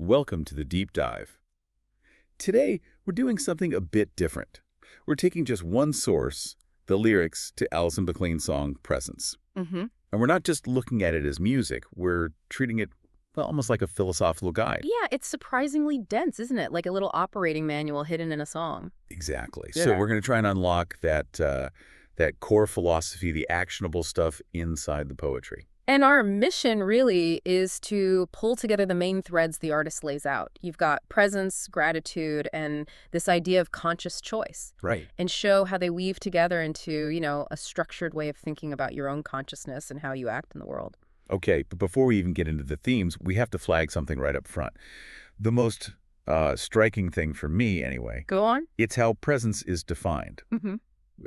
Welcome to the Deep Dive. Today, we're doing something a bit different. We're taking just one source, the lyrics to Alison McLean's song, Presence. And we're not just looking at it as music. We're treating it, well, almost like a philosophical guide. Yeah, it's surprisingly dense, isn't it? Like a little operating manual hidden in a song. Exactly. Yeah. So we're going to try and unlock that core philosophy, the actionable stuff inside the poetry. And our mission really is to pull together the main threads the artist lays out. You've got presence, gratitude, and this idea of conscious choice. Right. And show how they weave together into, a structured way of thinking about your own consciousness and how you act in the world. Okay, but before we even get into the themes, we have to flag something right up front. The most striking thing for me, anyway. Go on. It's how presence is defined.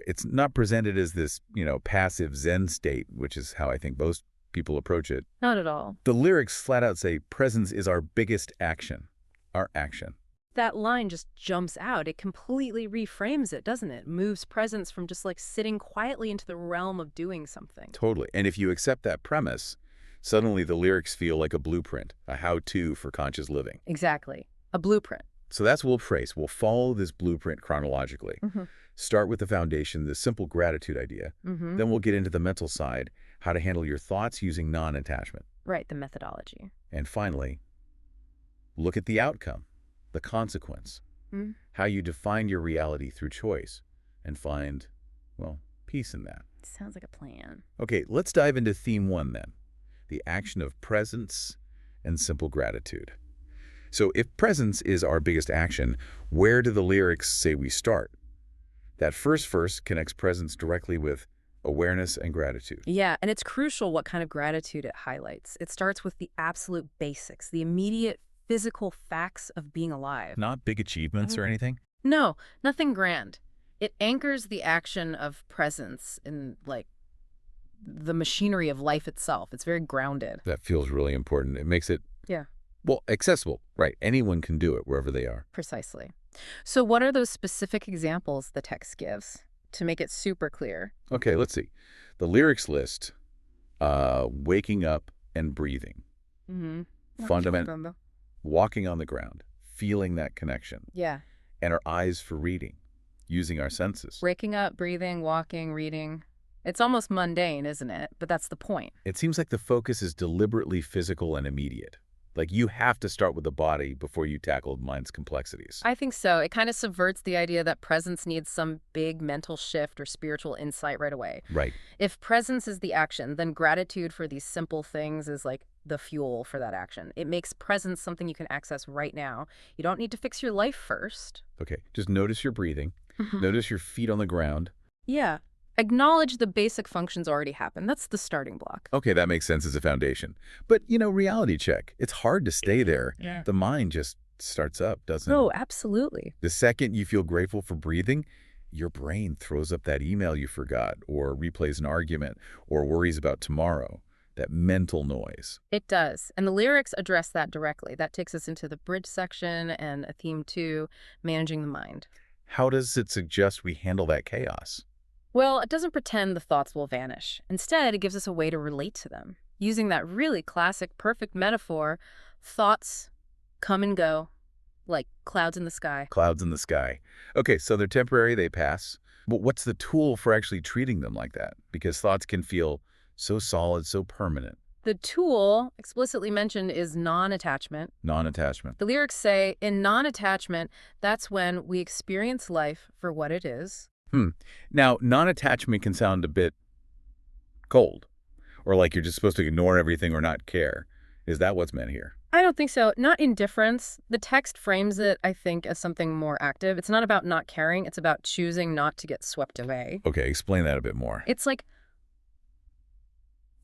It's not presented as this, passive Zen state, which is how I think most people approach it. Not at all. The lyrics flat out say presence is our biggest action, our action. That line just jumps out. It completely reframes it, doesn't it? Moves presence from just like sitting quietly into the realm of doing something. Totally. And if you accept that premise, suddenly the lyrics feel like a blueprint, a how-to for conscious living. Exactly. A blueprint. So that's what we'll trace. We'll follow this blueprint chronologically. Start with the foundation, the simple gratitude idea. Then we'll get into the mental side, how to handle your thoughts using non-attachment. Right, the methodology. And finally, look at the outcome, the consequence, how you define your reality through choice and find, well, peace in that. Sounds like a plan. Okay, let's dive into theme one then, the action of presence and simple gratitude. So if presence is our biggest action, where do the lyrics say we start? That first verse connects presence directly with awareness and gratitude. Yeah, and it's crucial what kind of gratitude it highlights. It starts with the absolute basics, the immediate physical facts of being alive. Not big achievements or anything? No, nothing grand. It anchors the action of presence in, like, the machinery of life itself. It's very grounded. That feels really important. It makes it, Yeah. well, accessible. Right. Anyone can do it wherever they are. Precisely. So what are those specific examples the text gives to make it super clear? Okay, let's see. The lyrics list, waking up and breathing. Fundamental. Walking on the ground, feeling that connection. Yeah. And our eyes for reading, using our senses. Waking up, breathing, walking, reading. It's almost mundane, isn't it? But that's the point. It seems like the focus is deliberately physical and immediate. Like you have to start with the body before you tackle mind's complexities. I think so. It kind of subverts the idea that presence needs some big mental shift or spiritual insight right away. Right. If presence is the action, then gratitude for these simple things is like the fuel for that action. It makes presence something you can access right now. You don't need to fix your life first. Okay, just notice your breathing. Notice your feet on the ground. Yeah. Acknowledge the basic functions already happen. That's the starting block. Okay, that makes sense as a foundation. But, reality check. It's hard to stay there. Yeah. The mind just starts up, doesn't it? Oh, absolutely. The second you feel grateful for breathing, your brain throws up that email you forgot or replays an argument or worries about tomorrow. That mental noise. It does. And the lyrics address that directly. That takes us into the bridge section and a theme 2, managing the mind. How does it suggest we handle that chaos? Well, it doesn't pretend the thoughts will vanish. Instead, it gives us a way to relate to them. Using that really classic, perfect metaphor, thoughts come and go, like clouds in the sky. Clouds in the sky. Okay, so they're temporary, they pass. But what's the tool for actually treating them like that? Because thoughts can feel so solid, so permanent. The tool explicitly mentioned is non-attachment. Non-attachment. The lyrics say, in non-attachment, that's when we experience life for what it is. Now, non-attachment can sound a bit cold, or like you're just supposed to ignore everything or not care. Is that what's meant here? I don't think so. Not indifference. The text frames it, I think, as something more active. It's not about not caring. It's about choosing not to get swept away. Okay, explain that a bit more.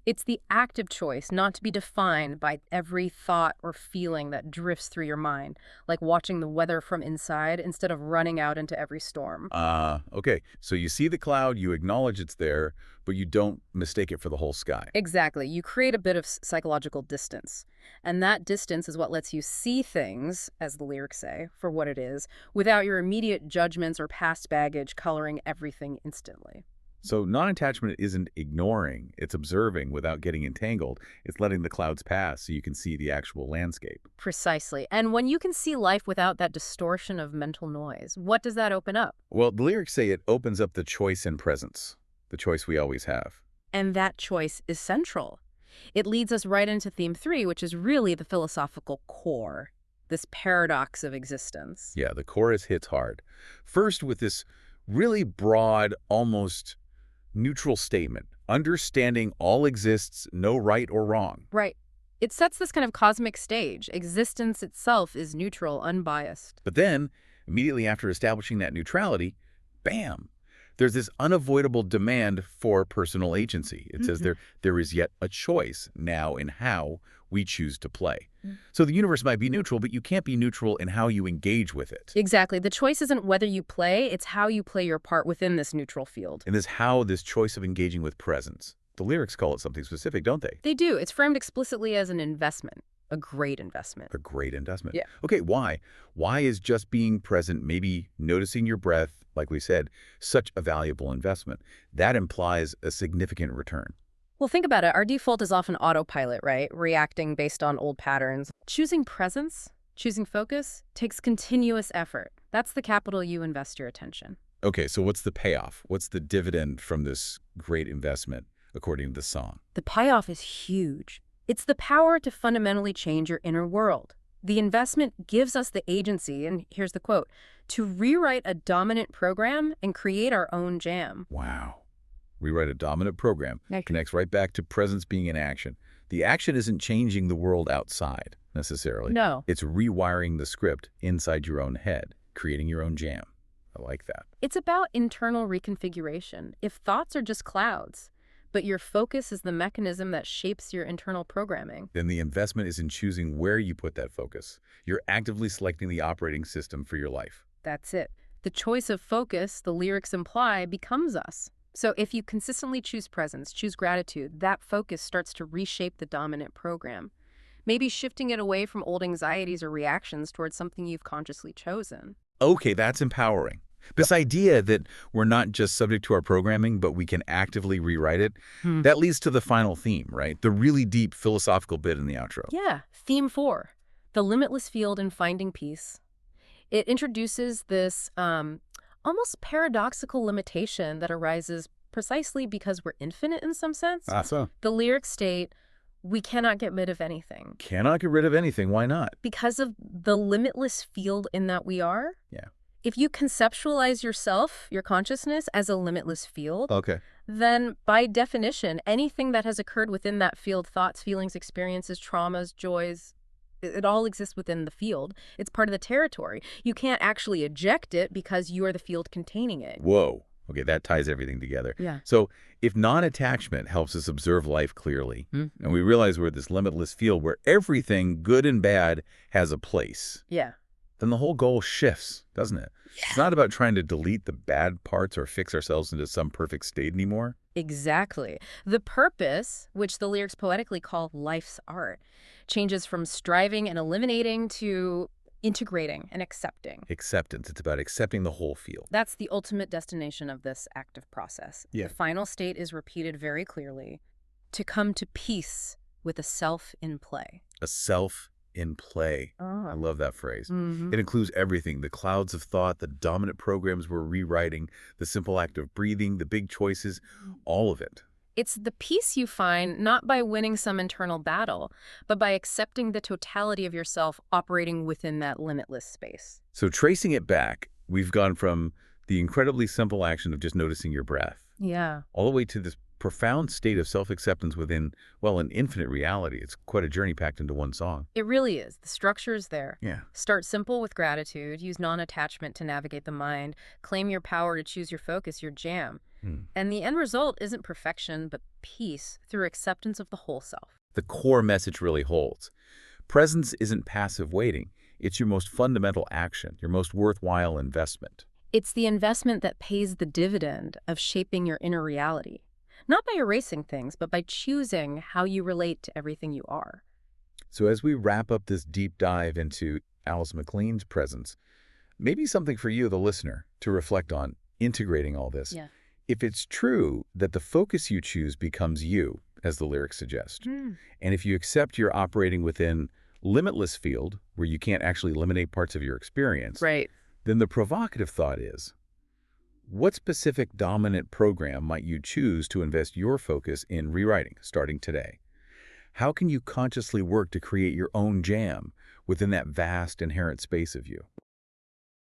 It's the active choice not to be defined by every thought or feeling that drifts through your mind, like watching the weather from inside instead of running out into every storm. Okay. So you see the cloud, you acknowledge it's there, but you don't mistake it for the whole sky. Exactly. You create a bit of psychological distance. And that distance is what lets you see things, as the lyrics say, for what it is, without your immediate judgments or past baggage coloring everything instantly. So non-attachment isn't ignoring, it's observing without getting entangled. It's letting the clouds pass so you can see the actual landscape. Precisely. And when you can see life without that distortion of mental noise, what does that open up? Well, the lyrics say it opens up the choice in presence, the choice we always have. And that choice is central. It leads us right into theme 3, which is really the philosophical core, this paradox of existence. Yeah, the chorus hits hard. First with this really broad, almost neutral statement, understanding all exists, no right or wrong. Right. It sets this kind of cosmic stage. Existence itself is neutral, unbiased. But then, immediately after establishing that neutrality, bam, there's this unavoidable demand for personal agency. It says there is yet a choice now in how we choose to play. So the universe might be neutral, but you can't be neutral in how you engage with it. Exactly. The choice isn't whether you play, it's how you play your part within this neutral field. And this choice of engaging with presence. The lyrics call it something specific, don't they? They do. It's framed explicitly as an investment, a great investment. A great investment. Yeah. Okay, why? Why is just being present, maybe noticing your breath, like we said, such a valuable investment? That implies a significant return. Well, think about it. Our default is often autopilot, right? Reacting based on old patterns. Choosing presence, choosing focus, takes continuous effort. That's the capital you invest your attention. Okay, so what's the payoff? What's the dividend from this great investment, according to the song? The payoff is huge. It's the power to fundamentally change your inner world. The investment gives us the agency, and here's the quote, to rewrite a dominant program and create our own jam. Wow. Rewrite a dominant program. Connects right back to presence being in action. The action isn't changing the world outside, necessarily. No. It's rewiring the script inside your own head, creating your own jam. I like that. It's about internal reconfiguration. If thoughts are just clouds, but your focus is the mechanism that shapes your internal programming. Then the investment is in choosing where you put that focus. You're actively selecting the operating system for your life. That's it. The choice of focus, the lyrics imply, becomes us. So if you consistently choose presence, choose gratitude, that focus starts to reshape the dominant program. Maybe shifting it away from old anxieties or reactions towards something you've consciously chosen. Okay, that's empowering. This idea that we're not just subject to our programming, but we can actively rewrite it, that leads to the final theme, right? The really deep philosophical bit in the outro. Yeah, theme 4, the limitless field in finding peace. It introduces this almost paradoxical limitation that arises precisely because we're infinite in some sense. So? The lyrics state, we cannot get rid of anything. Cannot get rid of anything. Why not? Because of the limitless field in that we are. Yeah. If you conceptualize yourself, your consciousness, as a limitless field, Okay. then by definition, anything that has occurred within that field, thoughts, feelings, experiences, traumas, joys, it all exists within the field. It's part of the territory. You can't actually eject it because you are the field containing it. Whoa. Okay, that ties everything together. Yeah. So if non-attachment helps us observe life clearly, and we realize we're this limitless field where everything, good and bad, has a place, Yeah. then the whole goal shifts, doesn't it? Yeah. It's not about trying to delete the bad parts or fix ourselves into some perfect state anymore. Exactly. The purpose, which the lyrics poetically call life's art, changes from striving and eliminating to integrating and accepting. Acceptance. It's about accepting the whole field. That's the ultimate destination of this active process. Yeah. The final state is repeated very clearly, to come to peace with a self in play. A self in play. Oh. I love that phrase. It includes everything, the clouds of thought, the dominant programs we're rewriting, the simple act of breathing, the big choices, all of it. It's the peace you find not by winning some internal battle, but by accepting the totality of yourself operating within that limitless space. So tracing it back, we've gone from the incredibly simple action of just noticing your breath, Yeah. all the way to this profound state of self-acceptance within, well, an infinite reality. It's quite a journey packed into one song. It really is. The structure is there. Yeah. Start simple with gratitude, use non-attachment to navigate the mind, claim your power to choose your focus, your jam. And the end result isn't perfection, but peace through acceptance of the whole self. The core message really holds. Presence isn't passive waiting. It's your most fundamental action, your most worthwhile investment. It's the investment that pays the dividend of shaping your inner reality. Not by erasing things, but by choosing how you relate to everything you are. So as we wrap up this deep dive into Alison McLean's presence, maybe something for you, the listener, to reflect on integrating all this. Yeah. If it's true that the focus you choose becomes you, as the lyrics suggest, Hmm. and if you accept you're operating within limitless field, where you can't actually eliminate parts of your experience, Right. then the provocative thought is, what specific dominant program might you choose to invest your focus in rewriting starting today? How can you consciously work to create your own jam within that vast inherent space of you?